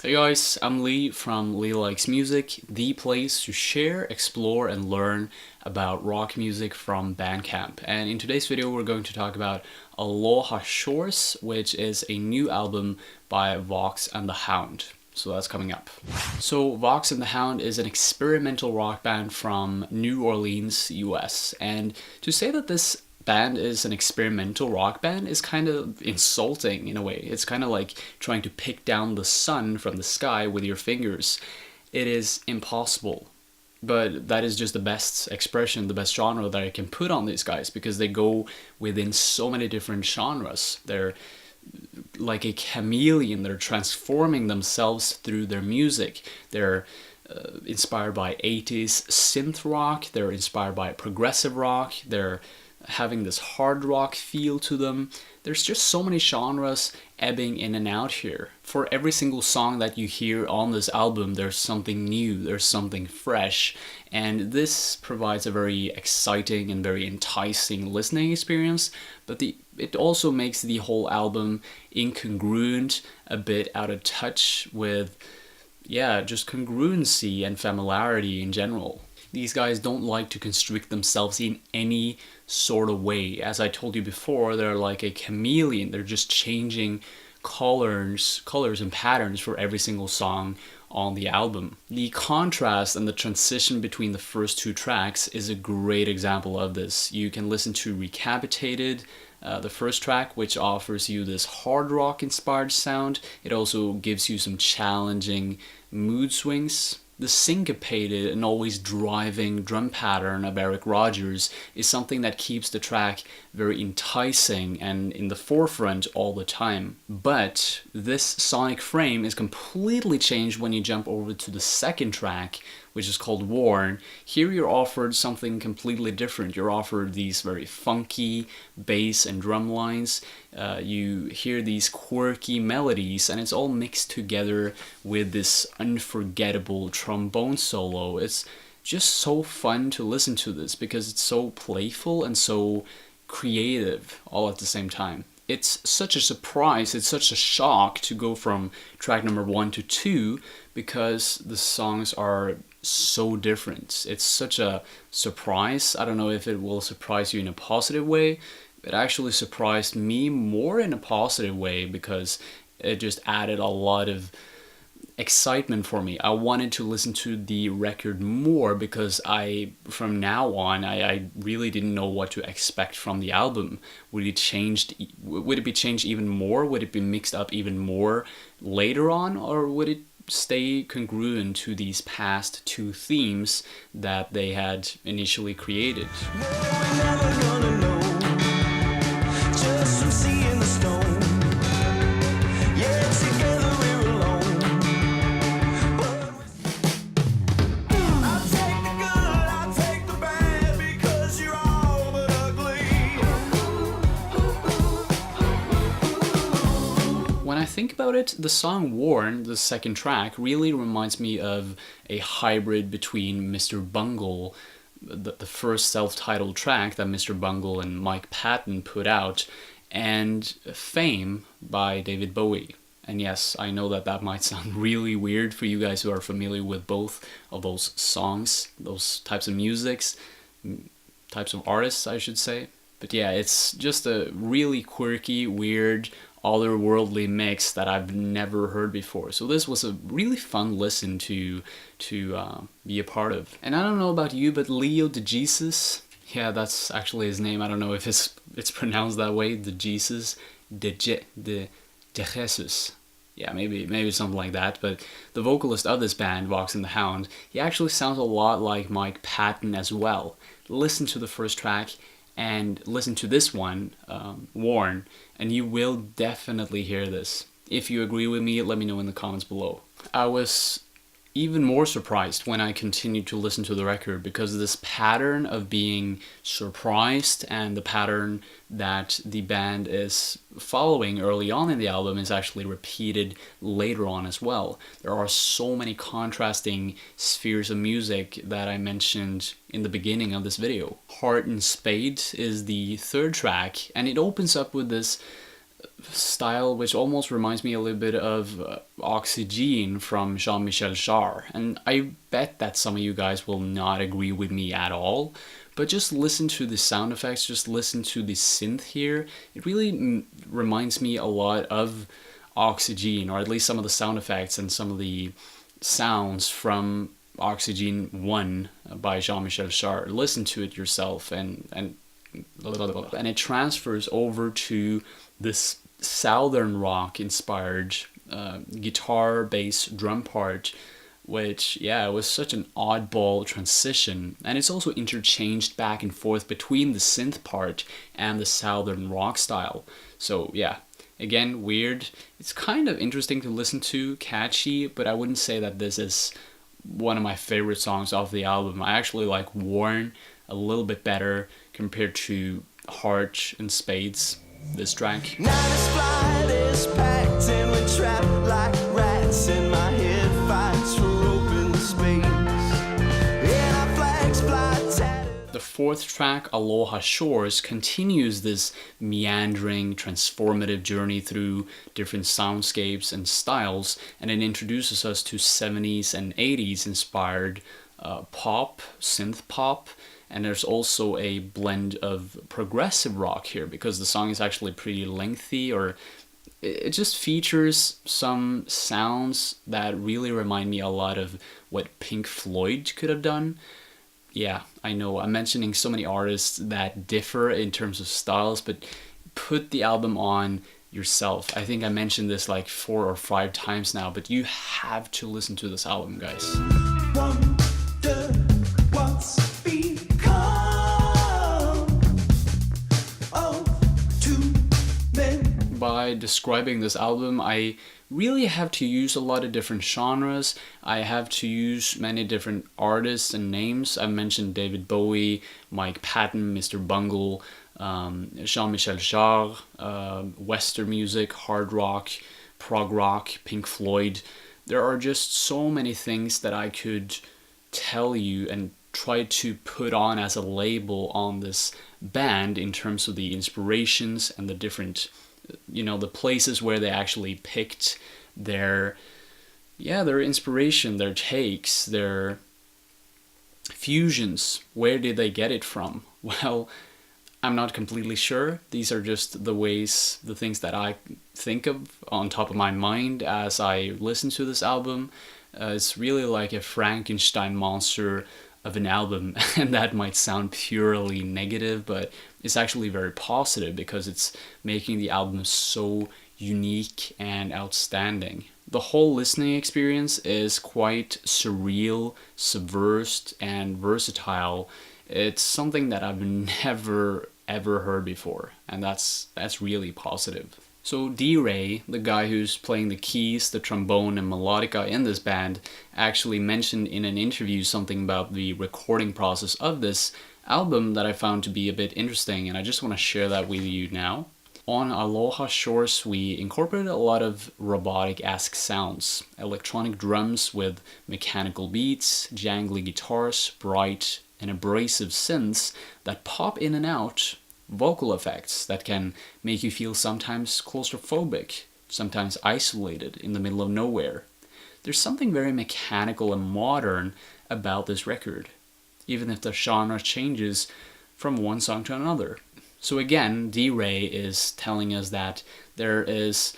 Hey guys, I'm Lee from Lee Likes Music, the place to share, explore, and learn about rock music from Bandcamp. And in today's video, we're going to talk about Aloha Shores, which is a new album by Vox and The Hound. So that's coming up. So Vox and The Hound is an experimental rock band from New Orleans, US. And to say that this band is an experimental rock band is kind of insulting in a way. It's kind of like trying to pick down the sun from the sky with your fingers. It is impossible. But that is just the best expression, the best genre that I can put on these guys, because they go within so many different genres. They're like a chameleon. They're transforming themselves through their music. They're inspired by 80s synth rock. They're inspired by progressive rock. They're having this hard rock feel to them. There's just so many genres ebbing in and out here. For every single song that you hear on this album, there's something new, there's something fresh, and this provides a very exciting and very enticing listening experience, but it also makes the whole album incongruent, a bit out of touch with, just congruency and familiarity in general. These guys don't like to constrict themselves in any sort of way. As I told you before, they're like a chameleon. They're just changing colors and patterns for every single song on the album. The contrast and the transition between the first two tracks is a great example of this. You can listen to Recapitated, the first track, which offers you this hard rock inspired sound. It also gives you some challenging mood swings. The syncopated and always driving drum pattern of Eric Rodgers is something that keeps the track very enticing and in the forefront all the time. But this sonic frame is completely changed when you jump over to the second track, which is called Worn. Here you're offered something completely different. You're offered these very funky bass and drum lines. You hear these quirky melodies, and it's all mixed together with this unforgettable trombone solo. It's just so fun to listen to this because it's so playful and so creative all at the same time. It's such a surprise, it's such a shock to go from track number 1 to 2 because the songs are so different. It's such a surprise. I don't know if it will surprise you in a positive way. It actually surprised me more in a positive way because it just added a lot of excitement for me. I wanted to listen to the record more because from now on, I really didn't know what to expect from the album. Would it be changed even more? Would it be mixed up even more later on? Or would it stay congruent to these past two themes that they had initially created? When I think about it, the song Worn, the second track, really reminds me of a hybrid between Mr. Bungle, the first self-titled track that Mr. Bungle and Mike Patton put out, and Fame by David Bowie. And yes, I know that might sound really weird for you guys who are familiar with both of those songs, those types of types of artists, I should say. But yeah, it's just a really quirky, weird, otherworldly mix that I've never heard before. So this was a really fun listen to be a part of. And I don't know about you, but Leo DeJesus, yeah, that's actually his name. I don't know if it's pronounced that way. DeJesus, DeJesus. Yeah, maybe something like that. But the vocalist of this band, Vox and the Hound, he actually sounds a lot like Mike Patton as well. Listen to the first track and listen to this one, Worn, and you will definitely hear this. If you agree with me, let me know in the comments below. I was even more surprised when I continued to listen to the record because this pattern of being surprised and the pattern that the band is following early on in the album is actually repeated later on as well. There are so many contrasting spheres of music that I mentioned in the beginning of this video. Heart and Spades is the third track, and it opens up with this style which almost reminds me a little bit of Oxygene from Jean-Michel Jarre. And I bet that some of you guys will not agree with me at all, but just listen to the sound effects, just listen to the synth here. It really reminds me a lot of Oxygene, or at least some of the sound effects and some of the sounds from Oxygene 1 by Jean-Michel Jarre. Listen to it yourself, and it transfers over to this southern rock inspired guitar, bass, drum part, which, yeah, it was such an oddball transition. And it's also interchanged back and forth between the synth part and the southern rock style. So yeah, again, weird. It's kind of interesting to listen to, catchy, but I wouldn't say that this is one of my favorite songs off the album. I actually like Worn a little bit better compared to Heart and Spades, this track. Now this flight is packed and we're trapped like rats, and my head fights for open space, and our flags fly tattered. The fourth track, Aloha Shores, continues this meandering, transformative journey through different soundscapes and styles, and it introduces us to 70s and 80s inspired pop, synth pop, and there's also a blend of progressive rock here because the song is actually pretty lengthy, or it just features some sounds that really remind me a lot of what Pink Floyd could have done. Yeah, I know I'm mentioning so many artists that differ in terms of styles, but put the album on yourself. I think I mentioned this like 4 or 5 times now, but you have to listen to this album, guys. Wonder what's become of two men. By describing this album, I really have to use a lot of different genres. I have to use many different artists and names. I mentioned David Bowie, Mike Patton, Mr. Bungle, Jean-Michel Jarre, Western music, hard rock, prog rock, Pink Floyd. There are just so many things that I could tell you and try to put on as a label on this band in terms of the inspirations and the different, the places where they actually picked their inspiration, their takes, their fusions. Where did they get it from? Well, I'm not completely sure. These are just the things that I think of on top of my mind as I listen to this album. It's really like a Frankenstein monster of an album, and that might sound purely negative, but it's actually very positive because it's making the album so unique and outstanding. The whole listening experience is quite surreal, subversive, and versatile. It's something that I've never ever heard before, and that's really positive. So D-Ray, the guy who's playing the keys, the trombone, and melodica in this band, actually mentioned in an interview something about the recording process of this album that I found to be a bit interesting, and I just want to share that with you now. On Aloha Shores, we incorporated a lot of robotic-esque sounds, electronic drums with mechanical beats, jangly guitars, bright and abrasive synths that pop in and out, vocal effects that can make you feel sometimes claustrophobic, sometimes isolated in the middle of nowhere. There's something very mechanical and modern about this record, even if the genre changes from one song to another. So again, D-Ray is telling us that there is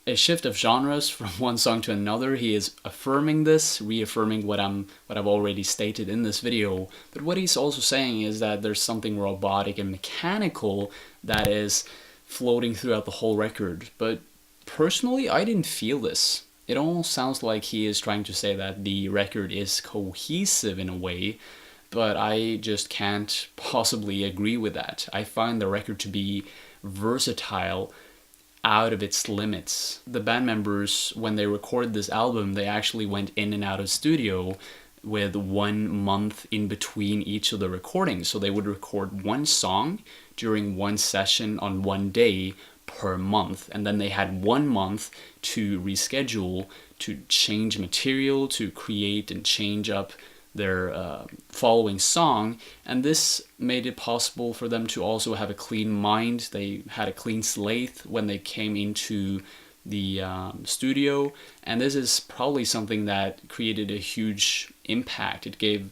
a shift of genres from one song to another. He is affirming this, reaffirming what I've already stated in this video. But what he's also saying is that there's something robotic and mechanical that is floating throughout the whole record. But personally, I didn't feel this. It almost sounds like he is trying to say that the record is cohesive in a way, but I just can't possibly agree with that. I find the record to be versatile out of its limits. The band members, when they recorded this album, they actually went in and out of studio with 1 month in between each of the recordings. So they would record one song during one session on one day per month, and then they had 1 month to reschedule, to change material, to create and change up their following song, and this made it possible for them to also have a clean mind. They had a clean slate when they came into the studio, and this is probably something that created a huge impact. It gave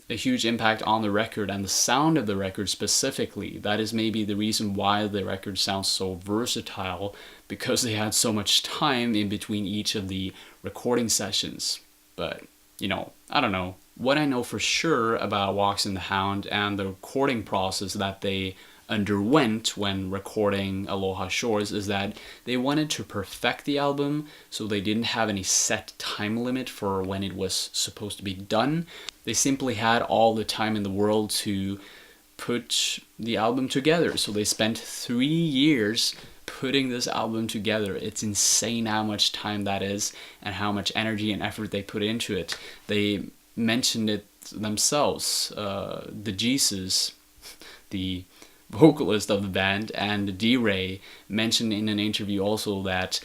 a huge impact on the record and the sound of the record specifically. That is maybe the reason why the record sounds so versatile, because they had so much time in between each of the recording sessions. But, you know, I don't know. What I know for sure about Vox and the Hound and the recording process that they underwent when recording Aloha Shores is that they wanted to perfect the album, so they didn't have any set time limit for when it was supposed to be done. They simply had all the time in the world to put the album together. So they spent 3 years putting this album together. It's insane how much time that is and how much energy and effort they put into it. They mentioned it themselves. The Jesus, the vocalist of the band, and D-Ray mentioned in an interview also that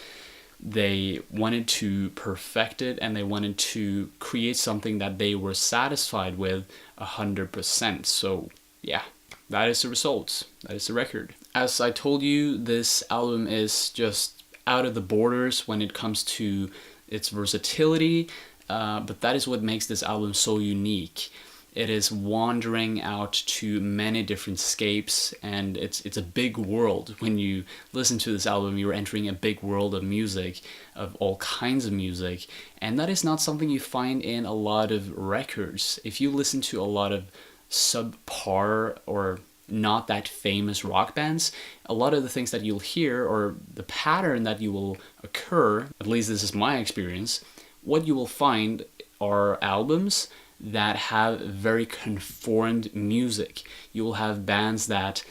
they wanted to perfect it and they wanted to create something that they were satisfied with 100%. So yeah, that is the results. That is the record. As I told you, this album is just out of the borders when it comes to its versatility, but that is what makes this album so unique. It is wandering out to many different scapes, and it's a big world. When you listen to this album, you're entering a big world of music, of all kinds of music, and that is not something you find in a lot of records. If you listen to a lot of subpar or not that famous rock bands, a lot of the things that you'll hear, or the pattern that you will occur, at least this is my experience, what you will find are albums that have very conformed music. You will have bands that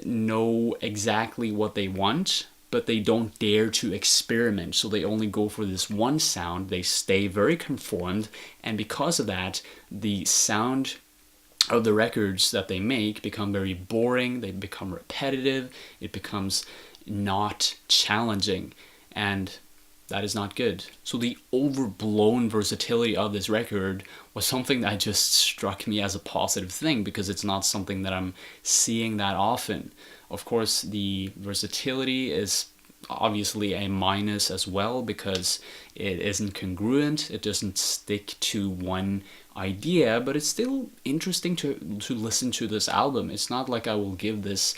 know exactly what they want, but they don't dare to experiment. So they only go for this one sound. They stay very conformed, and because of that, the sound of the records that they make become very boring. They become repetitive. It becomes not challenging, and that is not good. So the overblown versatility of this record was something that just struck me as a positive thing, because it's not something that I'm seeing that often. Of course, the versatility is obviously a minus as well, because it isn't congruent. It doesn't stick to one idea, but it's still interesting to listen to this album. It's not like I will give this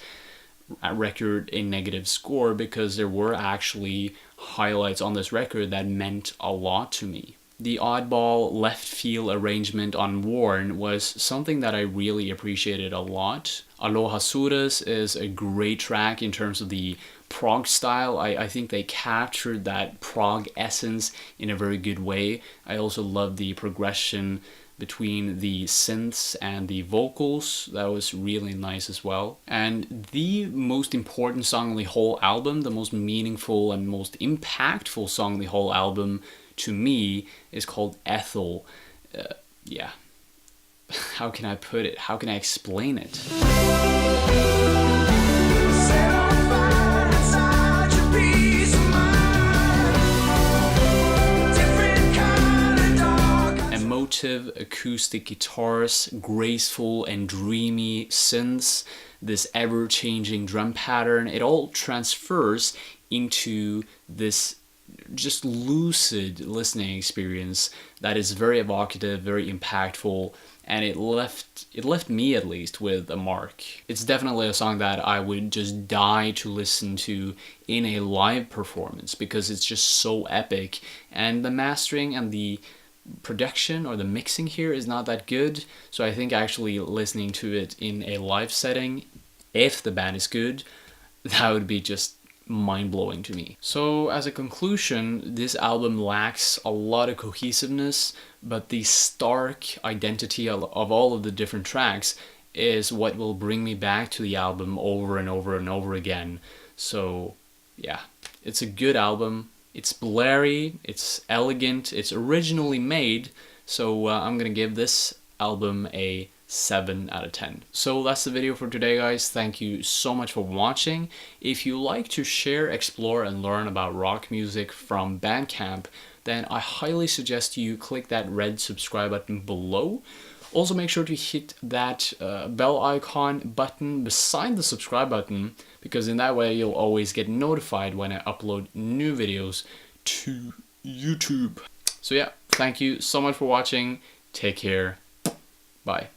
record a negative score, because there were actually highlights on this record that meant a lot to me. The oddball left field arrangement on Worn was something that I really appreciated a lot. Aloha Sures is a great track in terms of the prog style. I think they captured that prog essence in a very good way. I also love the progression between the synths and the vocals. That was really nice as well. And the most important song on the whole album, the most meaningful and most impactful song on the whole album to me, is called Ethyl. Yeah. How can I put it? How can I explain it? Emotive acoustic guitars, graceful and dreamy synths, this ever-changing drum pattern, it all transfers into this just lucid listening experience that is very evocative, very impactful, and it left me at least with a mark. It's definitely a song that I would just die to listen to in a live performance, because it's just so epic, and the mastering and the production or the mixing here is not that good. So I think actually listening to it in a live setting, if the band is good, that would be just mind-blowing to me. So as a conclusion, this album lacks a lot of cohesiveness, but the stark identity of all of the different tracks is what will bring me back to the album over and over and over again. So yeah, it's a good album. It's blurry, it's elegant, it's originally made, so I'm gonna give this album a 7 out of 10. So that's the video for today, guys. Thank you so much for watching. If you like to share, explore, and learn about rock music from Bandcamp, then I highly suggest you click that red subscribe button below. Also make sure to hit that bell icon button beside the subscribe button, because in that way you'll always get notified when I upload new videos to YouTube. So yeah, thank you so much for watching. Take care. Bye.